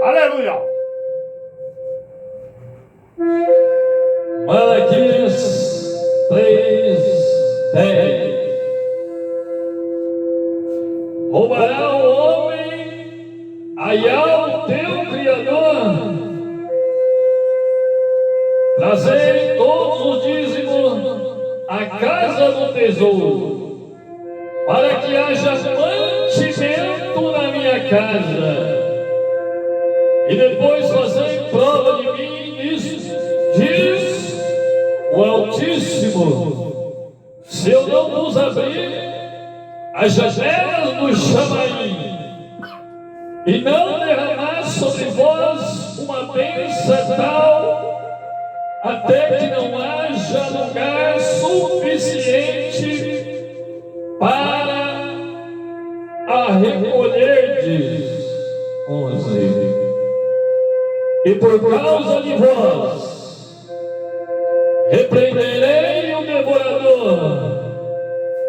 Aleluia. Malaquias 3:10. Roubará o homem o teu Criador, trazei todos os dízimos à casa do tesouro, para que haja mantimento na minha casa, e depois fazei prova de mim nisso, diz o Altíssimo, se eu não vos abrir as janelas do Chamaim, e não derramar sobre vós uma bênção tal, até que não haja lugar suficiente para a recolherdes. 11. E por causa de vós repreenderei o devorador,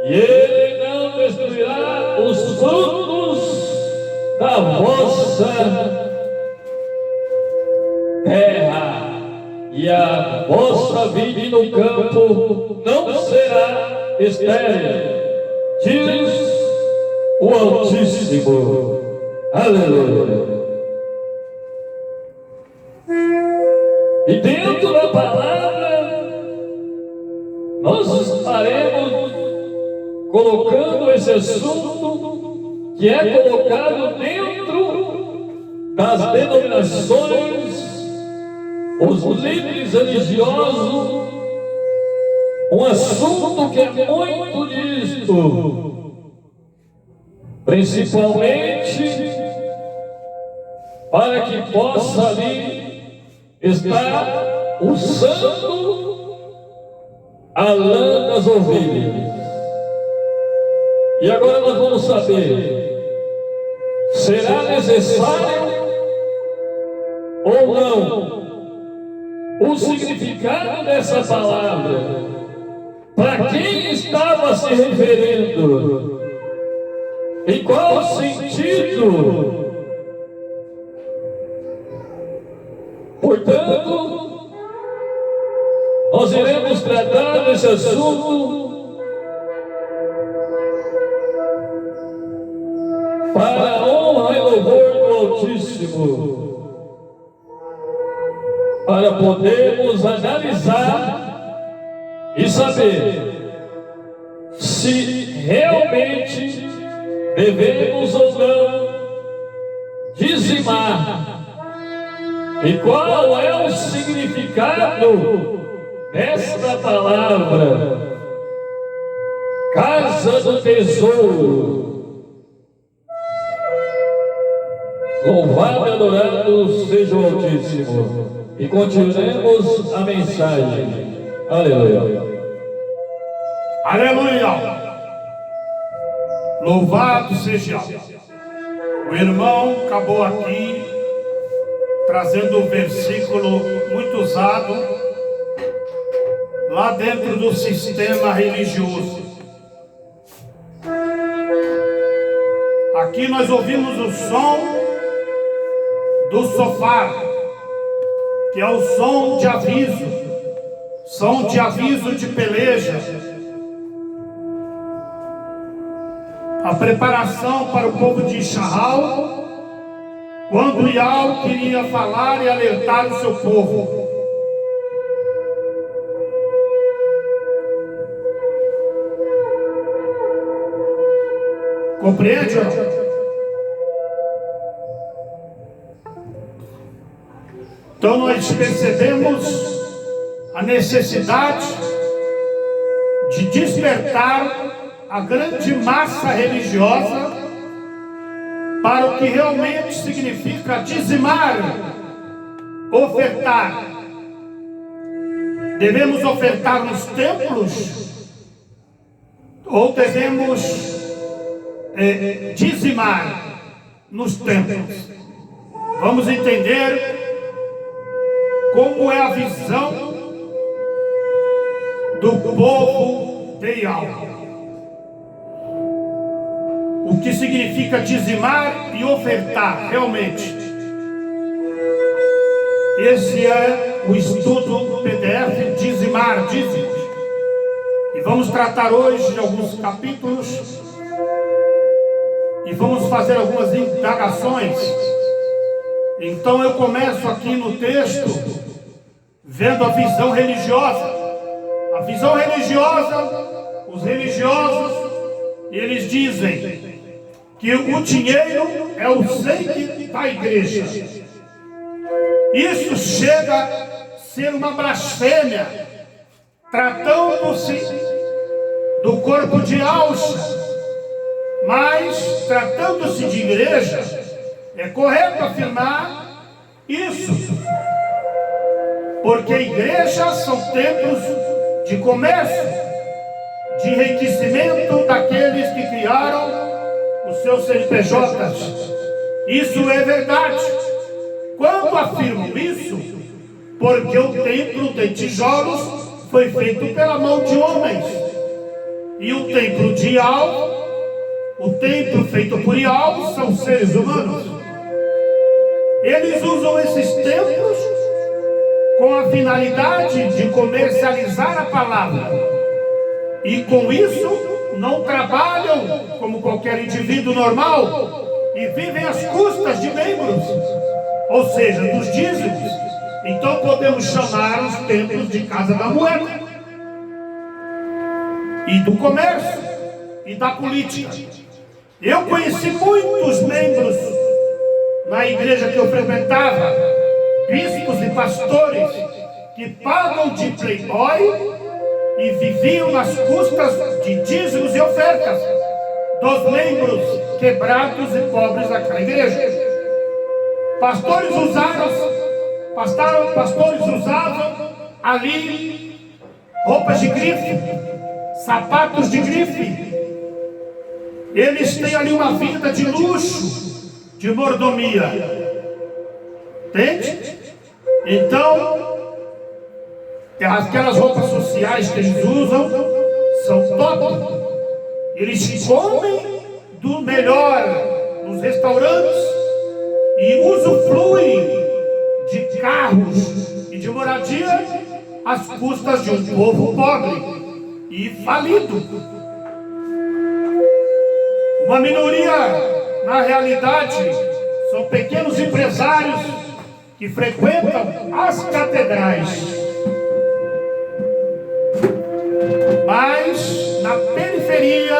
e ele não destruirá os frutos da vossa terra, e a vossa vida no campo não será estéril, diz o Altíssimo. Aleluia. E dentro da palavra nós estaremos colocando esse assunto que é colocado dentro das denominações, os líderes religiosos, um assunto que é muito disto, principalmente para que possa ali estar usando a lã das ovelhas. E agora nós vamos saber, será necessário ou não o significado dessa palavra, para quem estava se referindo, em qual sentido. Portanto, nós iremos tratar desse assunto para a honra e louvor do Altíssimo, para podermos analisar e saber se realmente devemos ou não dizimar, e qual é o significado desta palavra, casa do tesouro. Louvado e adorado seja o Altíssimo. E continuemos a mensagem. Aleluia. Aleluia. Louvado seja. O irmão acabou aqui trazendo um versículo muito usado lá dentro do sistema religioso. Aqui nós ouvimos o som do sofá, que é o som de aviso de peleja, a preparação para o povo de Israel, quando Yahweh queria falar e alertar o seu povo. Compreende? Então nós percebemos a necessidade de despertar a grande massa religiosa para o que realmente significa dizimar, ofertar. Devemos ofertar nos templos ou devemos dizimar nos templos? Vamos entender como é a visão do povo de Yahweh. O que significa dizimar e ofertar realmente. Esse é o estudo PDF Dizimar, Dízimos. E vamos tratar hoje de alguns capítulos e vamos fazer algumas indagações. Então eu começo aqui no texto vendo a visão religiosa. A visão religiosa, os religiosos, eles dizem que o dinheiro é o sangue da igreja. Isso chega a ser uma blasfêmia, tratando-se do corpo de alça, mas tratando-se de igreja, é correto afirmar isso, porque igrejas são templos de comércio, de enriquecimento daqueles que criaram os seus CNPJs. Isso é verdade. Quando afirmam isso, porque o templo de tijolos foi feito pela mão de homens, e o templo de Ial, o templo feito por Ial, são seres humanos. Eles usam esses templos com a finalidade de comercializar a palavra, e com isso não trabalham como qualquer indivíduo normal e vivem às custas de membros, ou seja, dos dízimos. Então podemos chamar os templos de casa da moeda, e do comércio, e da política. Eu conheci muitos membros na igreja que eu frequentava, bispos e pastores, que pagam de playboy e viviam nas custas de dízimos e ofertas dos membros quebrados e pobres daquela igreja. Pastores usavam ali roupas de grife, sapatos de grife. Eles têm ali uma vida de luxo, de mordomia. Entende? Então, aquelas roupas sociais que eles usam são top. Eles comem do melhor nos restaurantes e usufruem de carros e de moradia às custas de um povo pobre e falido. Uma minoria, na realidade, são pequenos empresários que frequentam as catedrais. Mas na periferia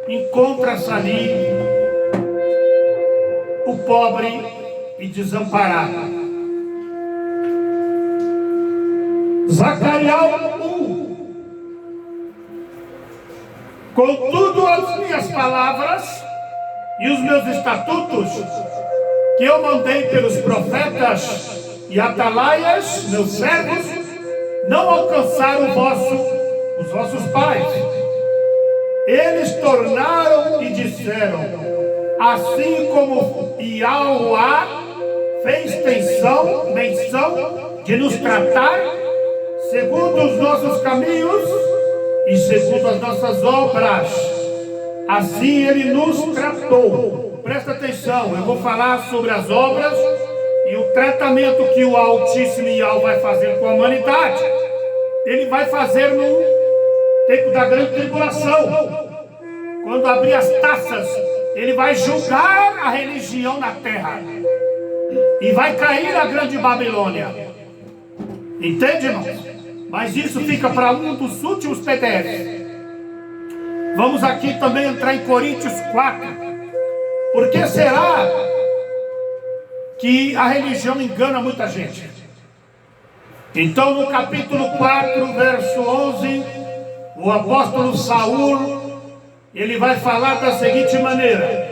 encontra-se ali o pobre e desamparado. Zacarias 1. Contudo, as minhas palavras e os meus estatutos, que eu mandei pelos profetas e atalaias, meus servos, não alcançaram os vossos pais. Eles tornaram e disseram: assim como Iahuá fez menção de nos tratar segundo os nossos caminhos e segundo as nossas obras, assim ele nos tratou. Presta atenção, eu vou falar sobre as obras e o tratamento que o Altíssimo Ial vai fazer com a humanidade. Ele vai fazer no tempo da grande tribulação, quando abrir as taças. Ele vai julgar a religião na terra e vai cair a grande Babilônia. Entende, irmãos? Mas isso fica para um dos últimos PDFs. Vamos aqui também entrar em Coríntios 4. Por que será que a religião engana muita gente? Então, no capítulo 4, verso 11, o apóstolo Saul, ele vai falar da seguinte maneira: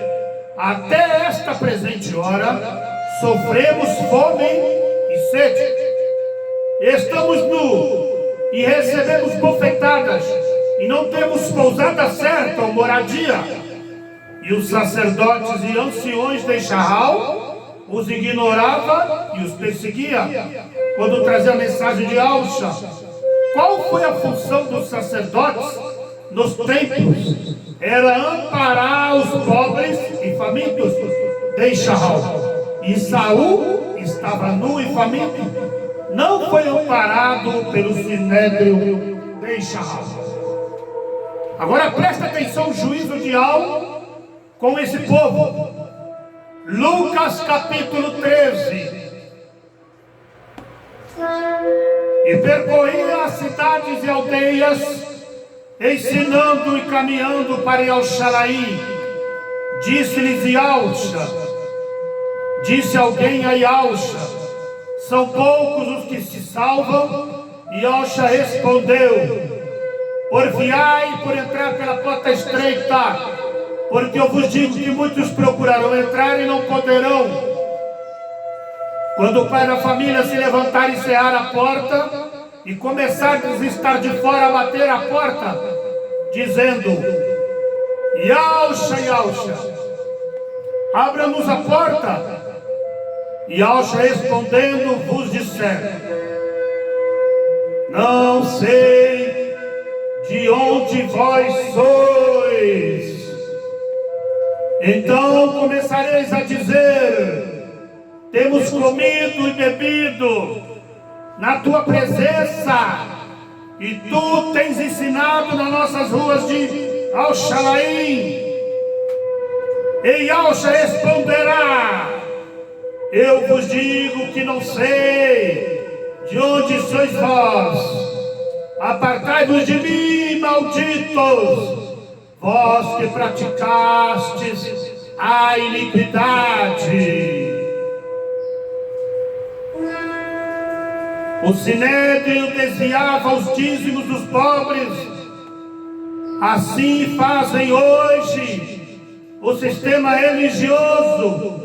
até esta presente hora sofremos fome e sede, estamos nus e recebemos bofetadas, e não temos pousada certa ou moradia. E os sacerdotes e anciões de Israel os ignorava e os perseguia quando trazia a mensagem de Alxa. Qual foi a função dos sacerdotes nos templos? Era amparar os pobres e famintos de Israel. E Saul estava nu e faminto, não foi amparado pelo sinédrio de Israel. Agora presta atenção, o juízo de Al com esse povo. Lucas capítulo 13. E percorria as cidades e aldeias, ensinando e caminhando para Yaushalaim. Disse-lhes Yausha, disse alguém a Yausha: são poucos os que se salvam. E Yausha respondeu: porfiai por entrar pela porta estreita, porque eu vos digo que muitos procurarão entrar e não poderão. Quando o pai da família se levantar e cear a porta, e começar a estar de fora a bater a porta, dizendo: Yausha, Yausha, abra-nos a porta. E Yausha respondendo vos disser: não sei de onde vós sois. Então começareis a dizer: temos comido e bebido na tua presença, e tu tens ensinado nas nossas ruas de Yaushalaim. E Yausha responderá: eu vos digo que não sei de onde sois vós. Apartai-vos de mim, malditos, vós que praticastes a iniquidade. O sinédrio desviava os dízimos dos pobres. Assim fazem hoje o sistema religioso.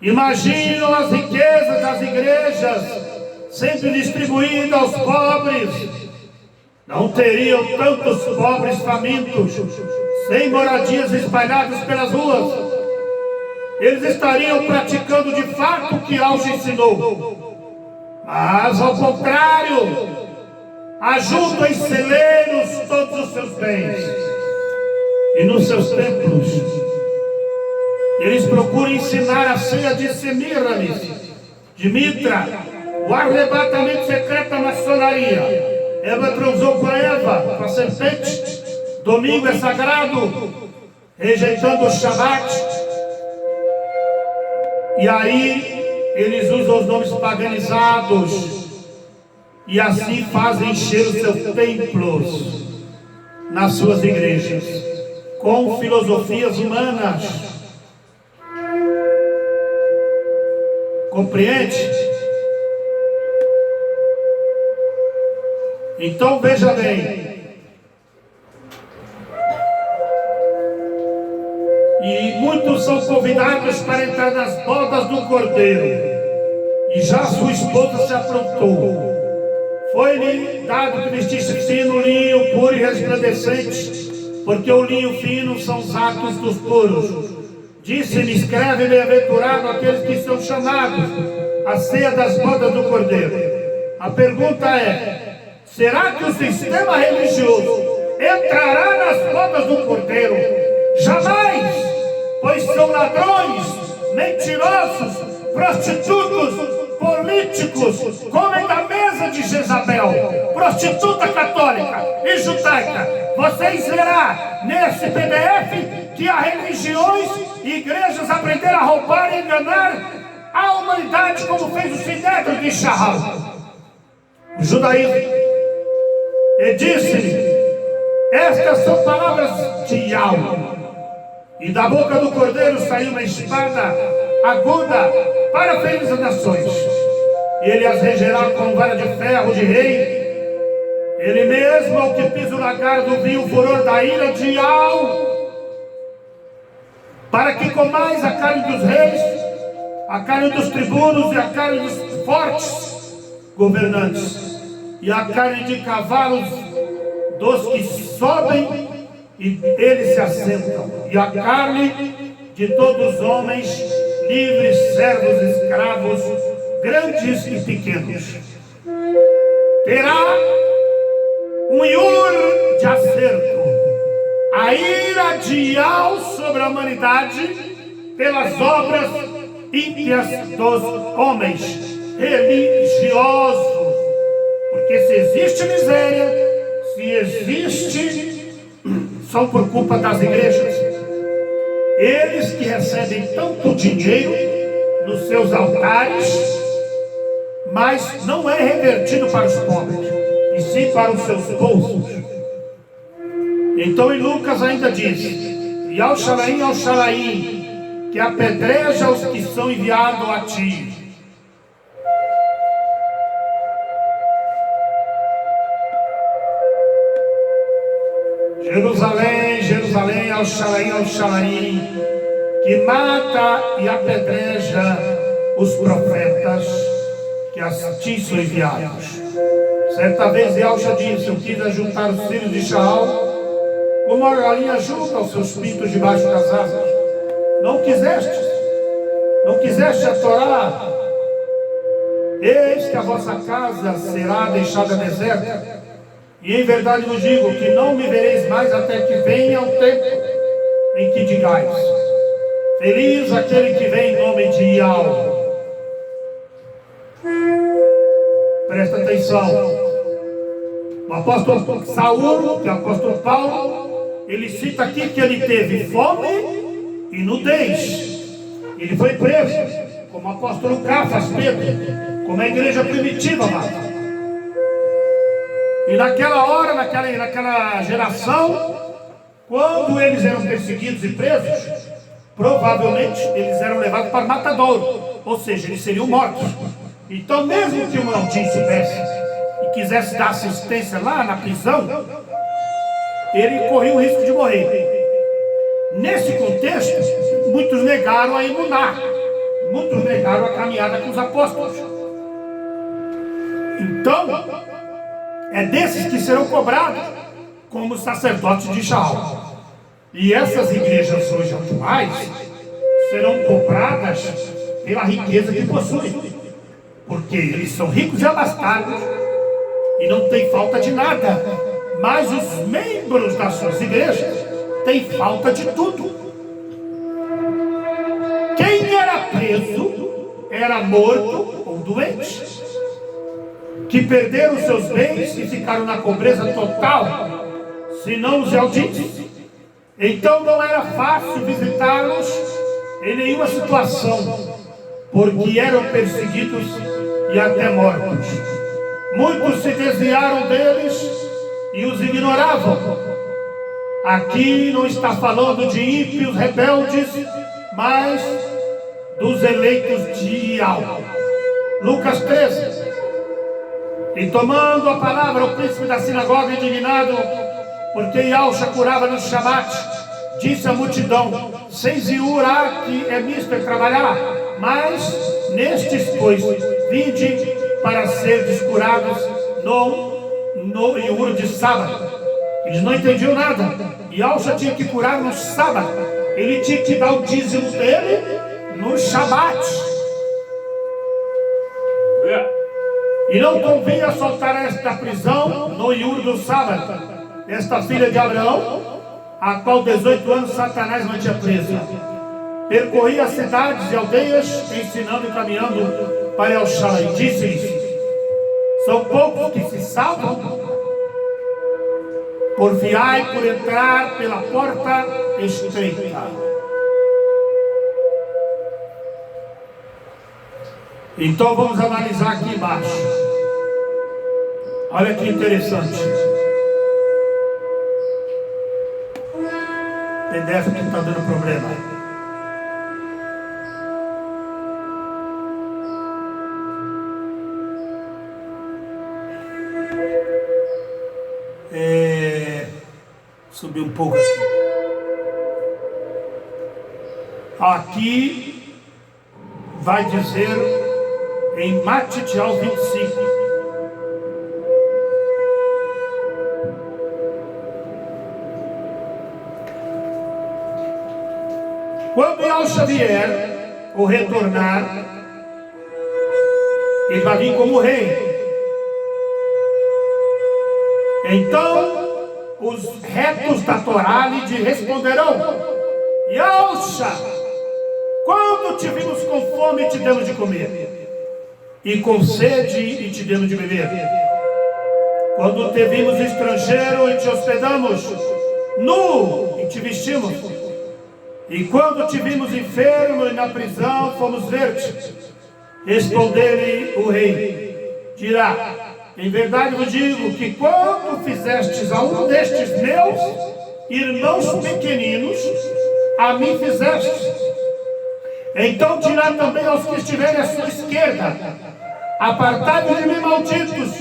Imaginam as riquezas das igrejas sempre distribuídas aos pobres. Não teriam tantos pobres famintos, sem moradias espalhadas pelas ruas. Eles estariam praticando de fato o que Yausha ensinou. Mas ao contrário, ajuntam em celeiros todos os seus bens, e nos seus templos eles procuram ensinar a ceia de Semiramis, de Mitra, o arrebatamento secreto da maçonaria. Eva transou com Eva, com a serpente. Domingo é sagrado, rejeitando o Shabat. E aí eles usam os nomes paganizados, e assim fazem encher os seus templos nas suas igrejas com filosofias humanas. Compreende? Então veja bem, e muitos são convidados para entrar nas bodas do Cordeiro, e já sua esposa se aprontou. Foi-lhe dado que vestisse fino linho puro e resplandecente, porque o linho fino são os atos dos puros. Disse-lhe: escreve, bem-aventurado aqueles que são chamados à ceia das bodas do Cordeiro. A pergunta é: será que o sistema religioso entrará nas bodas do Cordeiro? Jamais, pois são ladrões, mentirosos, prostitutos, políticos, comem da mesa de Jezabel, prostituta católica e judaica. Vocês verão nesse PDF que há religiões e igrejas aprenderam a roubar e enganar a humanidade, como fez o sinédrio de Israel, o judaísmo. E disse-lhe: estas são palavras de Yahweh, e da boca do Cordeiro saiu uma espada aguda para ferir as nações. Ele as regerá com vara de ferro de rei. Ele mesmo é o que pisa o lagar do vinho, o furor da ira de Yahweh, para que comais a carne dos reis, a carne dos tribunos e a carne dos fortes governantes, e a carne de cavalos dos que sobem e eles se assentam, e a carne de todos os homens, livres, servos, escravos, grandes e pequenos. Terá um iur de acerto, a ira de Yahweh sobre a humanidade, pelas obras ímpias dos homens religiosos. Porque se existe miséria, se existe, são por culpa das igrejas. Eles que recebem tanto dinheiro nos seus altares, mas não é revertido para os pobres, e sim para os seus bolsos. Então em Lucas ainda diz: e ao Shalaim, que apedreja os que são enviados a ti. Jerusalém, Jerusalém, ao Shalaim, que mata e apedreja os profetas que a ti são enviados. Certa vez Yahshua disse: eu quis ajuntar os filhos de Shaul, como a galinha junta os seus pintos debaixo das asas. Não quiseste a Torá. Eis que a vossa casa será deixada deserta. E em verdade vos digo que não me vereis mais até que venha o tempo em que digais: feliz aquele que vem em nome de Yahweh. Presta atenção. O apóstolo Saul, que é o apóstolo Paulo, ele cita aqui que ele teve fome e nudez. Ele foi preso, como o apóstolo Cafas, Pedro, como a igreja primitiva, amado. E naquela hora, naquela geração, quando eles eram perseguidos e presos, provavelmente eles eram levados para matadouro, ou seja, eles seriam mortos. Então, mesmo que o maldito soubesse e quisesse dar assistência lá na prisão, ele corria o risco de morrer. Nesse contexto, muitos negaram a imunar, muitos negaram a caminhada com os apóstolos. Então, é desses que serão cobrados como sacerdotes de Shaul. E essas igrejas hoje atuais serão cobradas pela riqueza que possuem, porque eles são ricos e abastados e não tem falta de nada. Mas os membros das suas igrejas têm falta de tudo. Quem era preso era morto ou doente, que perderam seus bens e ficaram na pobreza total, senão os eruditos. Então não era fácil visitá-los em nenhuma situação, porque eram perseguidos e até mortos. Muitos se desviaram deles e os ignoravam. Aqui não está falando de ímpios rebeldes, mas dos eleitos de Yahweh. Lucas 13. E tomando a palavra, o príncipe da sinagoga, indignado, porque Yahshua curava no Shabat, disse à multidão: seis Iur há que é mister trabalhar, mas nestes, pois, vinde para serdes curados no Iur de sábado. Eles não entendiam nada. Yahshua tinha que curar no sábado. Ele tinha que dar o dízimo dele no Shabat. E não convinha soltar esta prisão no Iur do sábado, esta filha de Abraão, a qual 18 anos Satanás mantinha presa. Percorria as cidades e aldeias, ensinando e caminhando para El Shaddai. Disse-lhes: são poucos que se salvam, porfiai por entrar pela porta estreita. Então vamos analisar aqui embaixo. Olha que interessante. PDF que está dando problema. Subir um pouco aqui. Aqui vai dizer em Matitial 25. Quando Yahshua vier, ou retornar, ele vai vir como rei. Então, os retos da Torá lhe responderão: Yahshua, Quando te vimos com fome, te demos de comer, e com sede, e te demos de beber. Quando te vimos estrangeiro, e te hospedamos, nu, e te vestimos. E quando te vimos enfermo e na prisão, fomos ver-te. Respondeu-lhe o rei, dirá: em verdade vos digo que quando fizestes a um destes meus irmãos pequeninos, a mim fizestes. Então dirá também aos que estiverem à sua esquerda: apartai-vos de mim, malditos,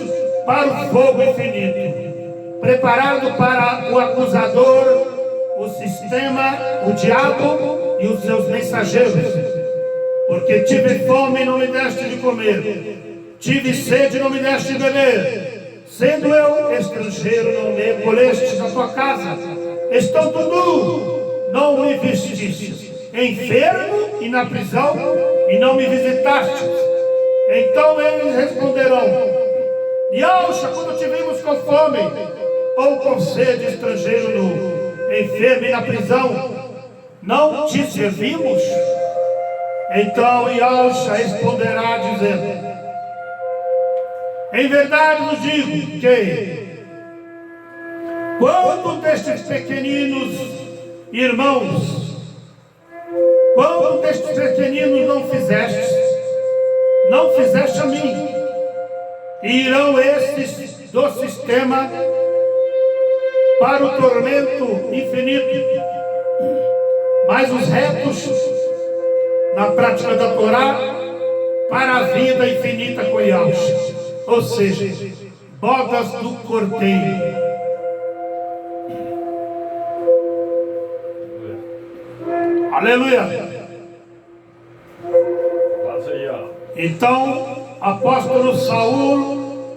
para o fogo infinito, preparado para o acusador, o sistema, o diabo e os seus mensageiros. Porque tive fome e não me deste de comer, tive sede e não me deste de beber, sendo eu estrangeiro, não me acolheste na tua casa, estando nu, não me vestiste, enfermo e na prisão, e não me visitaste. Então eles responderão: Yauxa, quando te vimos com fome, ou com sede, estrangeiro, nu, enfermo e na prisão, não te servimos? Então Yauxa responderá dizendo: em verdade vos digo que quando destes pequeninos irmãos, quando destes pequeninos não fizeste a mim, e irão estes do sistema para o tormento infinito, mas os retos na prática da Torá para a vida infinita com Yauxa, ou seja, bodas do Cordeiro. Aleluia. Então, apóstolo Saul,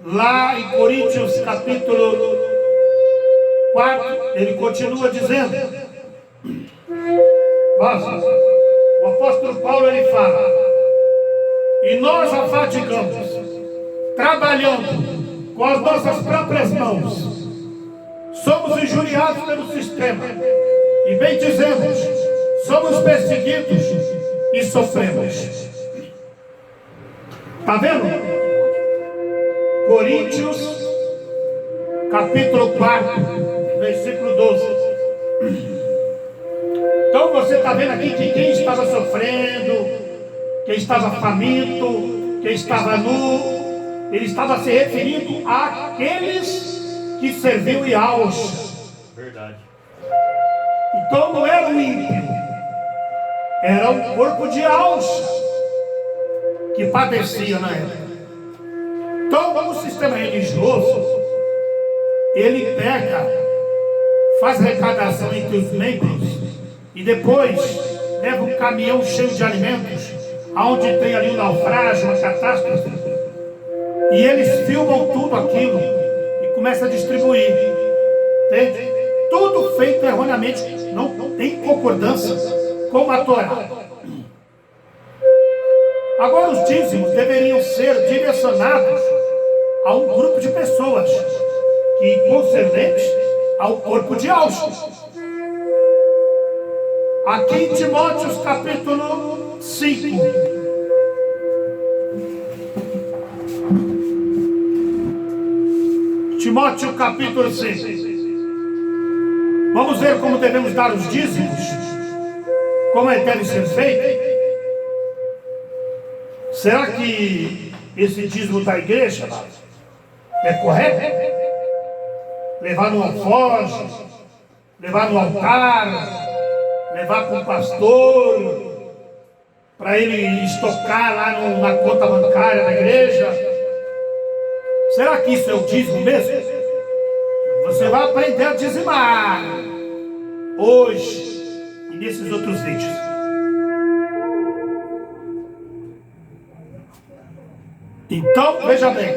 lá em Coríntios capítulo 4, ele continua dizendo, o apóstolo Paulo ele fala: e nós afadigamos, trabalhando com as nossas próprias mãos, somos injuriados pelo sistema, e bem dizemos, somos perseguidos e sofremos. Está vendo? Coríntios capítulo 4, versículo 12. Então você está vendo aqui que quem estava sofrendo, quem estava faminto, quem estava nu, ele estava se referindo àqueles que serviam Yauxa. Verdade. Então não era um ímpio, era um corpo de Yauxa que padecia na época. Então o sistema religioso, ele pega, faz arrecadação entre os membros e depois leva um caminhão cheio de alimentos, aonde tem ali um naufrágio, uma catástrofe, e eles filmam tudo aquilo e começam a distribuir. Entende? Tudo feito erroneamente, não tem concordância com a Torá. Agora os dízimos deveriam ser direcionados a um grupo de pessoas que concernente ao corpo de Yauxa. Aqui em Timóteo capítulo 5, Timóteo capítulo 5, vamos ver como devemos dar os dízimos, como é que deve ser feito. Será que esse dízimo da igreja é correto? Levar no alforje, levar no altar, levar para o pastor, para ele estocar lá na conta bancária da igreja? Será que isso é o dízimo mesmo? Você vai aprender a dizimar hoje e nesses outros vídeos. Então, veja bem,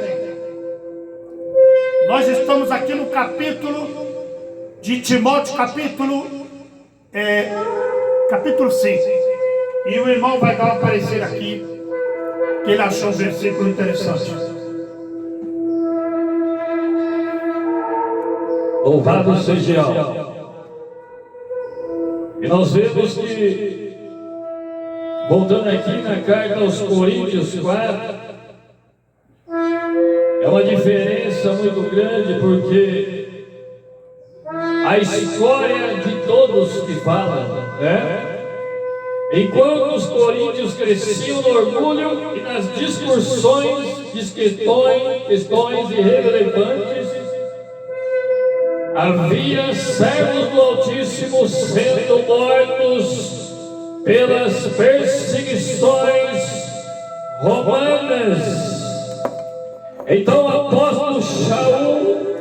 nós estamos aqui no capítulo de Timóteo, capítulo 5. E o irmão vai dar um parecer aqui, que ele achou um versículo interessante. Louvado seja. E nós vemos que voltando aqui na carta aos Coríntios 4, é uma diferença muito grande, porque a história de todos que falam, né? Enquanto os coríntios cresciam no orgulho e nas discussões de questões irrelevantes, havia servos do Altíssimo sendo mortos pelas perseguições romanas. Então o apóstolo Shaul,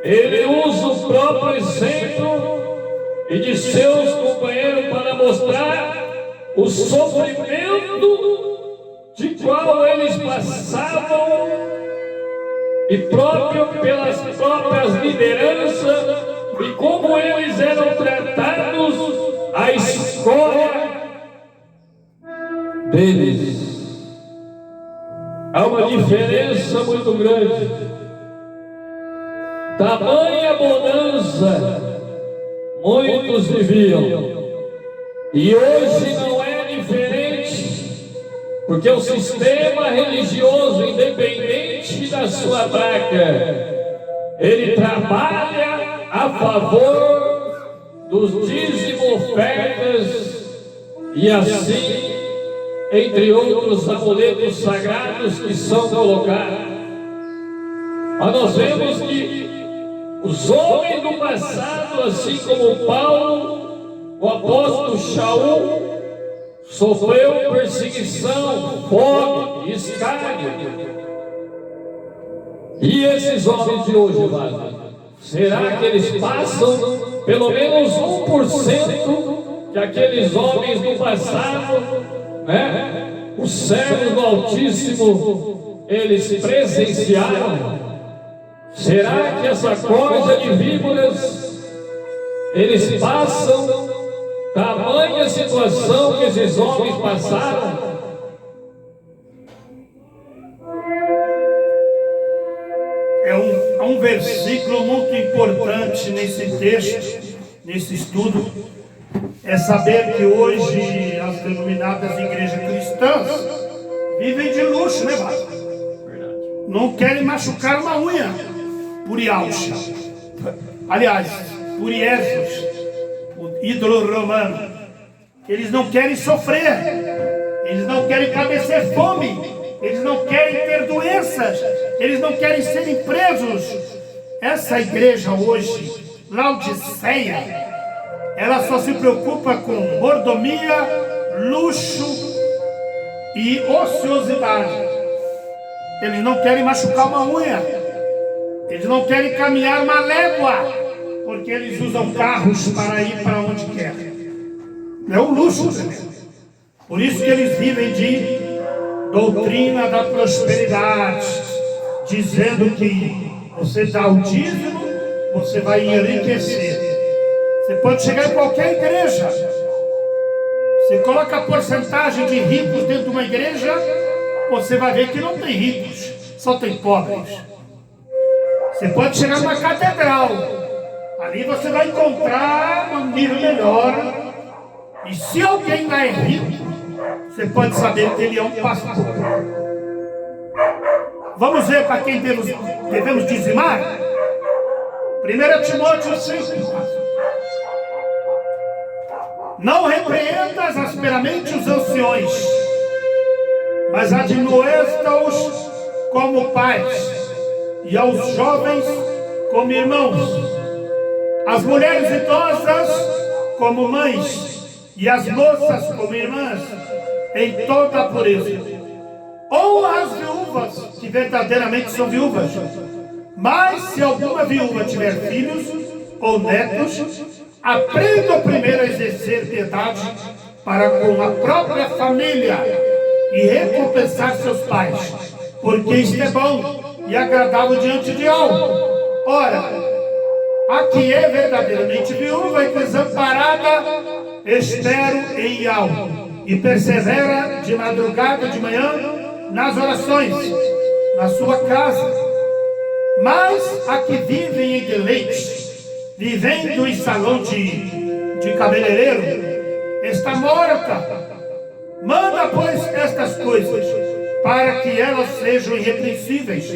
ele usa o próprio exemplo e de seus companheiros para mostrar o sofrimento de qual eles passavam, e próprio pelas próprias lideranças, e como eles eram tratados, a escolha deles. Há uma diferença muito grande. Tamanha bonança muitos viviam, e hoje não é diferente, porque o sistema religioso, independente da sua placa, ele trabalha a favor dos dízimos, ofertas e assim, entre outros amuletos sagrados que são colocados. Mas nós vemos que os homens do passado, assim como Paulo, o apóstolo Shaul, sofreu perseguição, fome, escárnio. E esses homens de hoje, Wagner, será que eles passam pelo menos 1% que aqueles homens do passado, né? Os servos do Altíssimo, eles presenciaram? Será que essa corja de víboras, eles passam tamanha situação que esses homens passaram? Há um versículo muito importante nesse texto, nesse estudo, é saber que hoje as denominadas igrejas cristãs vivem de luxo, né, Vaz? Não querem machucar uma unha por Yalcha. Aliás, por Jesus, o ídolo romano. Eles não querem sofrer, eles não querem padecer fome, eles não querem ter doenças, eles não querem serem presos. Essa igreja hoje, Laodiceia, ela só se preocupa com mordomia, luxo e ociosidade. Eles não querem machucar uma unha, eles não querem caminhar uma légua, porque eles usam carros para ir para onde querem. É um luxo tremendo. Por isso que eles vivem de doutrina da prosperidade, dizendo que você dá o dízimo, você vai enriquecer. Você pode chegar em qualquer igreja, você coloca a porcentagem de ricos dentro de uma igreja, você vai ver que não tem ricos, só tem pobres. Você pode chegar numa catedral, ali você vai encontrar um nível melhor. E se alguém lá é rico, você pode saber que ele é um pastor. Vamos ver para quem devemos dizimar? 1 Timóteo 5. Não repreendas asperamente os anciões, mas admoesta-os como pais, e aos jovens como irmãos, as mulheres idosas como mães, e as moças como irmãs, em toda a pureza. Honra as viúvas, que verdadeiramente são viúvas. Mas se alguma viúva tiver filhos ou netos, aprenda primeiro a exercer piedade para com a própria família e recompensar seus pais, porque isto é bom e agradável diante de Deus. Ora, a que é verdadeiramente viúva e desamparada, espero em algo, e persevera de madrugada, de manhã, nas orações, na sua casa. Mas a que vivem em deleite, vivendo em salão de cabeleireiro, está morta. Manda, pois, estas coisas, para que elas sejam irrepreensíveis.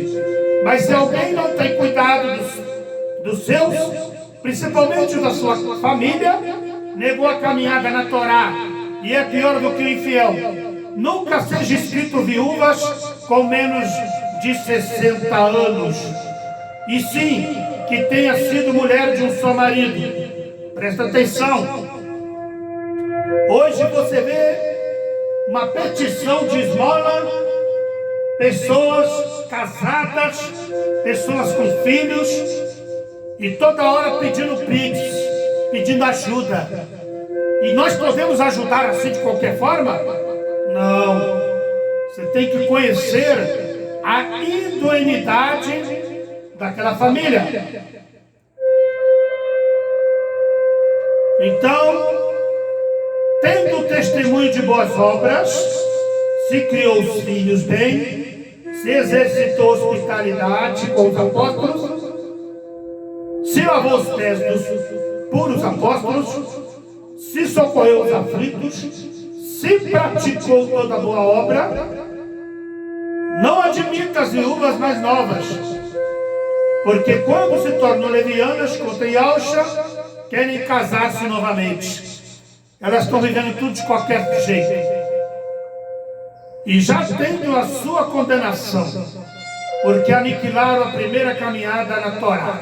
Mas se alguém não tem cuidado dos seus, principalmente da sua família, negou a caminhada na Torá, e é pior do que o infiel. Nunca seja escrito viúvas com menos de 60 anos, e sim, que tenha sido mulher de um só marido. Presta atenção. Hoje você vê uma petição de esmola, pessoas casadas, pessoas com filhos, e toda hora pedindo pix, pedindo ajuda. E nós podemos ajudar assim de qualquer forma? Não. Você tem que conhecer a idoneidade daquela família. Então, tendo o testemunho de boas obras, se criou os filhos bem, se exercitou hospitalidade com os apóstolos, se lavou os pés dos puros apóstolos, se socorreu os aflitos, se praticou toda boa obra, não admita as viúvas mais novas, porque quando se tornam levianas, contra Yalcha, querem casar-se novamente. Elas estão vivendo tudo de qualquer jeito. E já tendo a sua condenação, porque aniquilaram a primeira caminhada na Torá.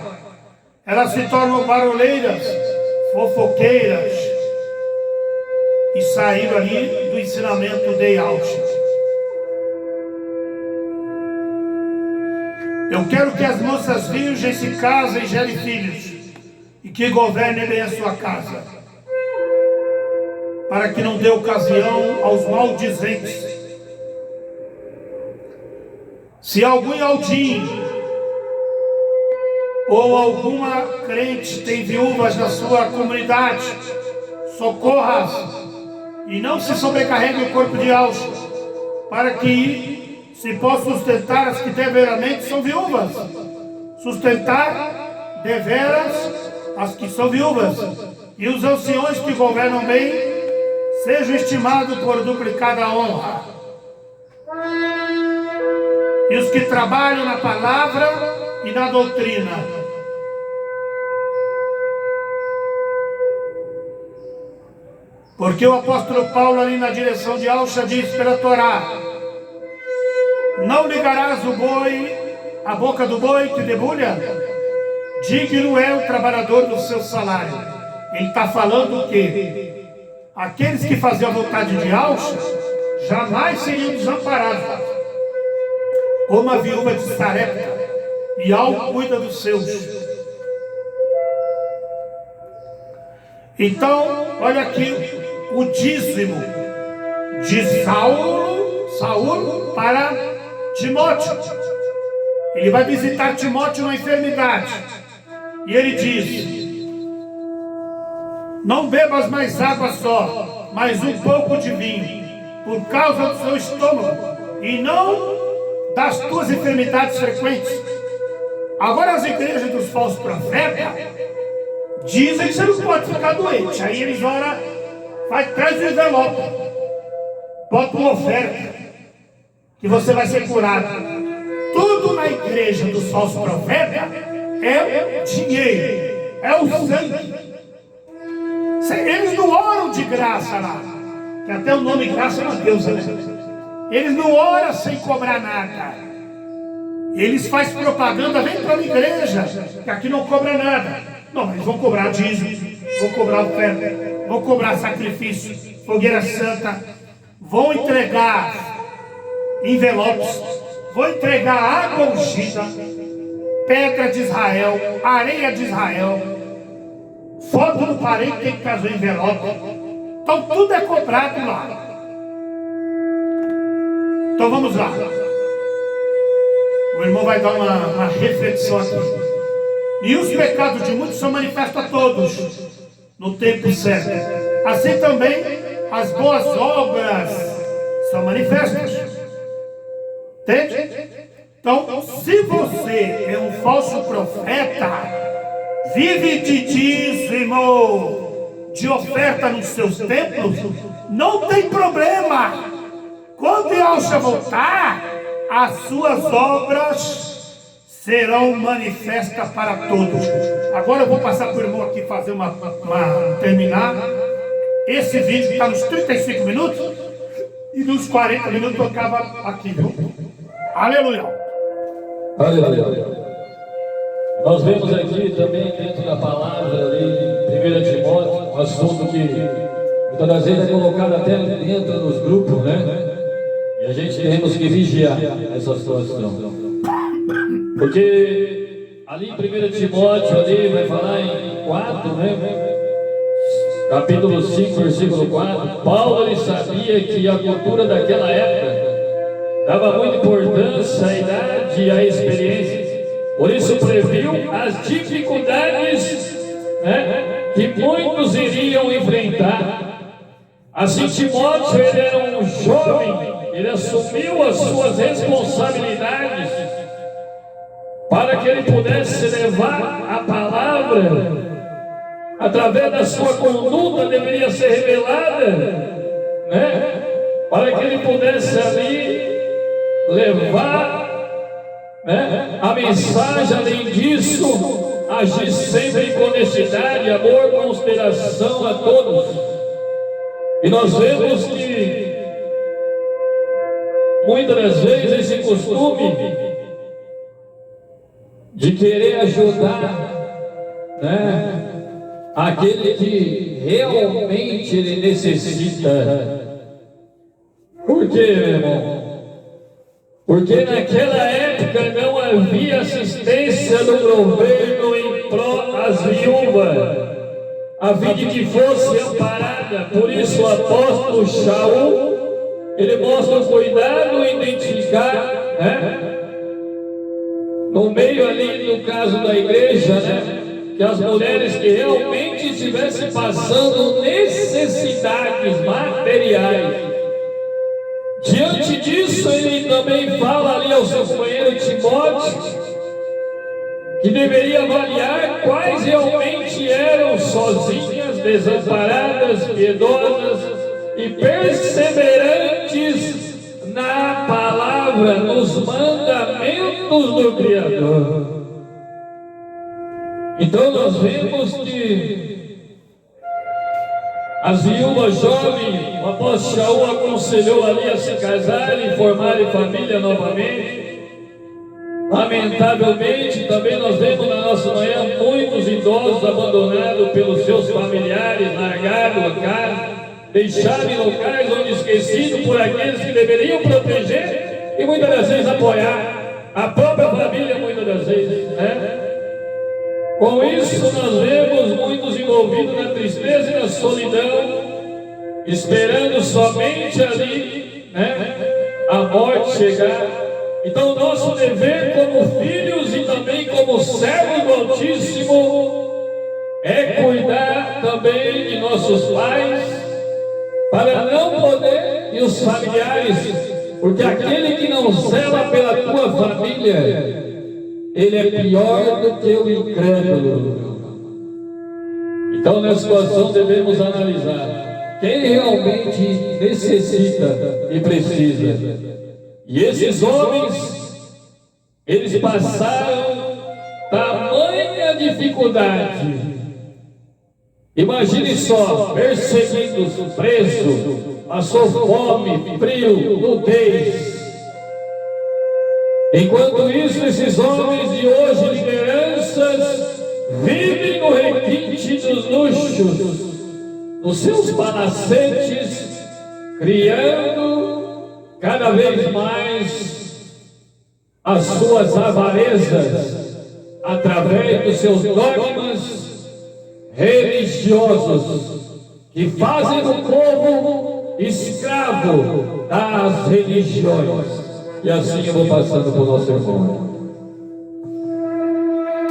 Elas se tornam baroleiras, fofoqueiras, e saíram ali do ensinamento de Yalcha. Eu quero que as moças virgens se casem e gerem filhos, e que governem bem a sua casa, para que não dê ocasião aos maldizentes. Se algum Aldim ou alguma crente tem viúvas na sua comunidade, socorra-as e não se sobrecarregue o corpo de Yalcha, para que se possa sustentar as que deveramente são viúvas. Sustentar deveras as que são viúvas, e os anciões que governam bem sejam estimados por duplicada honra. E os que trabalham na palavra e na doutrina. Porque o apóstolo Paulo, ali na direção de Yalcha, diz pela Torá: não ligarás o boi, a boca do boi que debulha? Digno é o trabalhador do seu salário. Ele está falando o quê? Aqueles que faziam a vontade de Yalcha jamais seriam desamparados, como a viúva de Sarepta, e Yalcha cuida dos seus. Então, olha aqui o dízimo de Saulo para Timóteo. Ele vai visitar Timóteo na enfermidade, e ele diz: não bebas mais água só, mas um pouco de vinho, por causa do seu estômago, e não das tuas enfermidades frequentes. Agora as igrejas dos falsos profetas dizem que você não pode ficar doente. Aí eles oram, traz o envelope, bota uma oferta, que você vai ser curado. Tudo na igreja dos falsos profetas é dinheiro, é o sangue. Eles não oram de graça lá, que até o nome graça é uma deusa, né? Eles não oram sem cobrar nada. Eles fazem propaganda, vem para a igreja, que aqui não cobra nada. Não, mas eles vão cobrar dízimo, vão cobrar oferta, vão cobrar sacrifício, fogueira santa, vão entregar envelopes, vão entregar água ungida, pedra de Israel, areia de Israel, foto do parente tem que trazer envelope. Então tudo é cobrado lá. Então vamos lá. O irmão vai dar uma reflexão aqui. E os pecados de muitos são manifestos a todos no tempo certo. Assim também as boas obras são manifestas. Entende? Então, se você é um falso profeta, vive de dízimo, de oferta nos seus templos, não tem problema. Quando Yahshua voltar, as suas obras serão manifestas para todos. Agora eu vou passar para o irmão aqui fazer terminar. Esse vídeo está nos 35 minutos e nos 40 minutos acaba aqui, viu? Aleluia! Aleluia! Nós vemos aqui também dentro da palavra ali, 1 Timóteo, um assunto que muitas das vezes é colocado até dentro dos grupos, né? E a gente temos que vigiar essa situação. Porque ali em 1 Timóteo ali vai falar em 4, né? Capítulo 5, versículo 4, Paulo ele sabia que a cultura daquela época dava muita importância à idade e à experiência. Por isso previu as dificuldades, né, que muitos iriam enfrentar. Assim Timóteo ele era um jovem, ele assumiu as suas responsabilidades para que ele pudesse levar a palavra. Através da sua conduta deveria ser revelada, né? Para que ele pudesse ali levar, né, a mensagem. Além disso, agir sempre com honestidade, amor, consideração a todos. E nós vemos que muitas das vezes esse costume de querer ajudar, né, aquele que realmente ele necessita. Por quê, meu irmão? Porque naquela época não havia assistência do governo em pró às viúvas, a fim de que fosse amparada. Por isso o apóstolo Shaul, ele mostra o cuidado em identificar, né, no meio ali, no caso da igreja, né, que as mulheres que realmente estivessem passando necessidades materiais. Diante disso, ele também fala ali ao seu companheiro Timóteo que deveria avaliar quais realmente eram sozinhas, desamparadas, piedosas e perseverantes na palavra, nos mandamentos do Criador. Então nós vemos que as viúvas jovens, o apóstolo Shaul aconselhou ali a se casarem e formarem família novamente. Lamentavelmente, também nós vemos na nossa manhã muitos idosos abandonados pelos seus familiares, largados a casa, deixados em locais onde esquecidos por aqueles que deveriam proteger e muitas das vezes apoiar a própria família, muitas das vezes, né? Com isso nós vemos muitos envolvidos na tristeza e na solidão, esperando somente ali, né, a morte chegar. Então nosso dever como filhos e também como servos do Altíssimo é cuidar também de nossos pais, para não poder, e os familiares, porque aquele que não zela pela tua família, ele é pior do que o incrédulo. Então, nessa situação, devemos analisar quem realmente necessita e precisa. E esses homens, eles passaram tamanha dificuldade. Imagine só, perseguidos, presos, passou fome, frio, nudez. Enquanto isso, esses homens de hoje, lideranças, vivem no requinte dos luxos, nos seus palacetes, criando cada vez mais as suas avarezas, através dos seus dogmas religiosos, que fazem do povo escravo das religiões. E assim eu vou passando para o nosso irmão.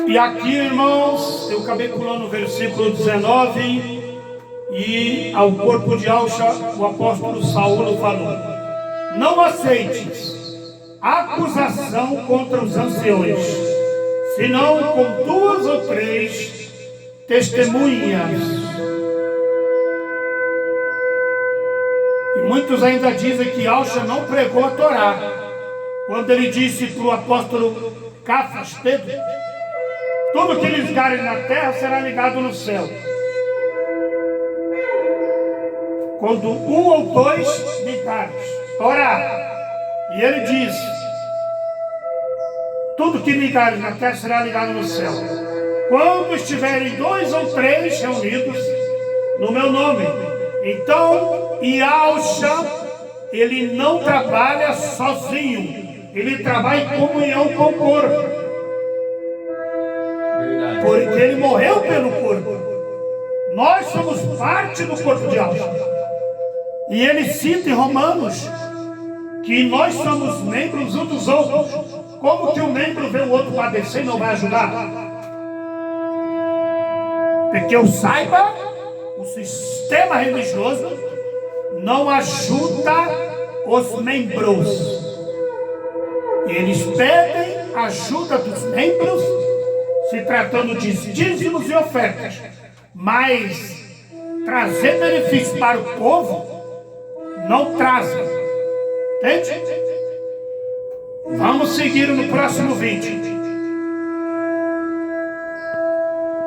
E aqui, irmãos, eu acabei pulando o versículo 19. E ao corpo de Yahshua, o apóstolo Saulo falou: não aceites acusação contra os anciões, senão com 2 ou 3 testemunhas. Muitos ainda dizem que Yahshua não pregou a Torá, quando ele disse para o apóstolo Cafas, Pedro, tudo que ligarem na terra será ligado no céu. Quando um ou dois ligares, Torá, e ele diz, tudo que ligarem na terra será ligado no céu. Quando estiverem 2 ou 3 reunidos no meu nome, então Yahshua, ele não trabalha sozinho, ele trabalha em comunhão com o corpo, porque ele morreu pelo corpo. Nós somos parte do corpo de Yahshua. E ele cita em Romanos que nós somos membros uns dos outros. Como que um membro vê o outro padecer e não vai ajudar? Porque eu saiba, o sistema religioso não ajuda os membros. Eles pedem ajuda dos membros, se tratando de dízimos e ofertas. Mas trazer benefícios para o povo não trazem. Entende? Vamos seguir no próximo vídeo.